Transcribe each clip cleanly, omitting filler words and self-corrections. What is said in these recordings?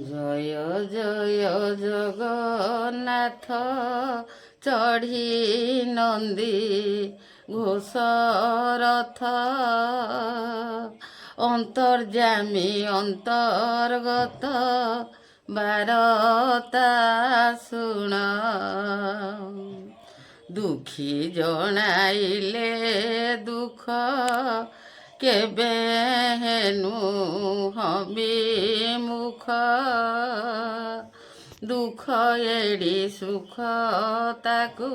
জয় জয় জগন্নাথ চঢ়ি নন্দী ঘোষরথ অন্তর্যামী অন্তর্গত বারতা শুণ দুঃখী জଣାଇଲେ ଦୁଃଖ କେବେ ହେନୁ ବିମୁଖ ଦୁଃଖ ଏଡ଼ି ସୁଖ ତାକୁ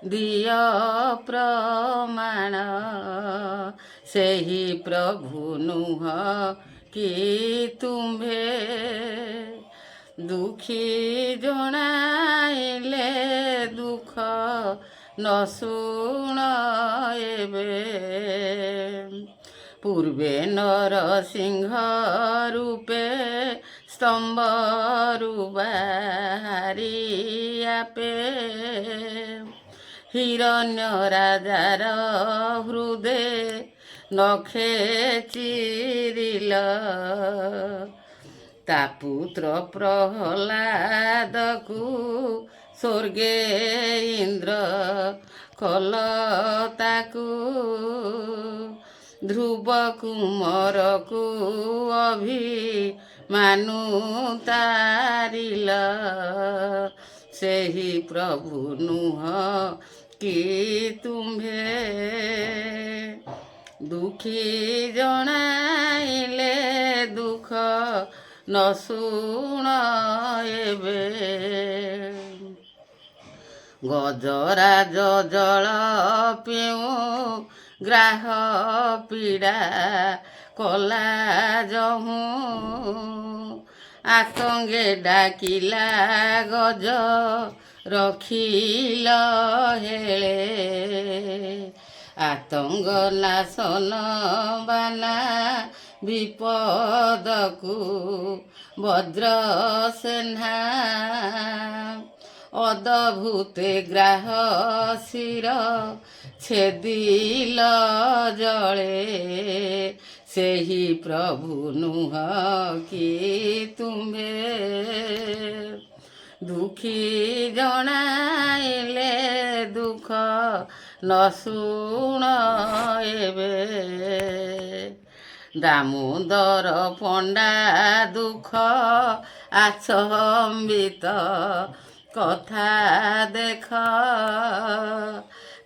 ଦିଅ ପ୍ରମାଣ ସେହି ପ୍ରଭୁ ନୁହଁ କି ତୁମ୍ଭେ ଦୁଃଖୀ ଜଣାଇଲେ ଦୁଃଖ ନ ଶୁଣ ଏବେ ପୂର୍ବେ ନରସିଂହ ରୂପେ ସ୍ତମ୍ଭରୁ ବାହାରି ଆପେ ହିରଣ୍ୟ ରାଜାର ହୃଦେ ନଖେ ଚିରିଲ ତା ପୁତ୍ର ପ୍ରହ୍ଲାଦକୁ ସ୍ୱର୍ଗେ ଇନ୍ଦ୍ର କଲ ତାକୁ ଧ୍ରୁବ କୁମରକୁ ଅଭିମାନୁ ତାରିଲ ସେହି ପ୍ରଭୁ ନୁହଁ କି ତୁମ୍ଭେ ଦୁଃଖୀ ଜଣାଇଲେ ଦୁଃଖ ନ ଶୁଣ ଏବେ ଗଜରାଜ ଜଳ ପିଉଁ ଗ୍ରାହ ପୀଡ଼ା କଲା ଯହୁଁ ଆତଙ୍ଗେ ଡାକିଲା ଗଜ ରଖିଲ ହେଳେ ଆତଙ୍ଗ ନାଶନ ବାନା ବିପଦକୁ ବଜ୍ର ସେନା ଅଦଭୁତେ ଗ୍ରାହ ଶିର ଛେଦିଲ ଜଳେ ସେହି ପ୍ରଭୁ ନୁହଁ କି ତୁମ୍ଭେ ଦୁଃଖୀ ଜଣାଇଲେ ଦୁଃଖ ନ ଶୁଣ ଏବେ ଦାମୋଦର ପଣ୍ଡା ଦୁଃଖ ଆଚମ୍ବିତ କଥା ଦେଖ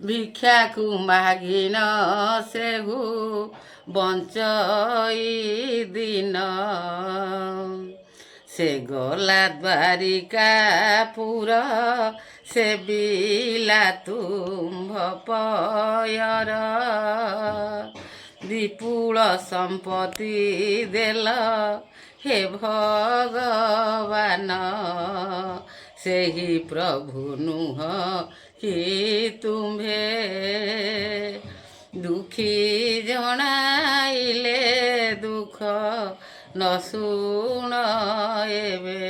ଭିକ୍ଷାକୁ ମାଗିନ ସେହୁ ବଞ୍ଚଇ ଦିନ ସେ ଗଲା ଦ୍ୱାରିକାପୁର ସେ ବିଲା ତୁମ୍ଭ ପୟର ବିପୁଳ ସମ୍ପତ୍ତି ଦେଲ ହେ ଭଗବାନ ସେହି ପ୍ରଭୁ ନୁହଁ କି ତୁମ୍ଭେ ଦୁଃଖୀ ଜଣାଇଲେ ଦୁଃଖ ନ ଶୁଣ ଏବେ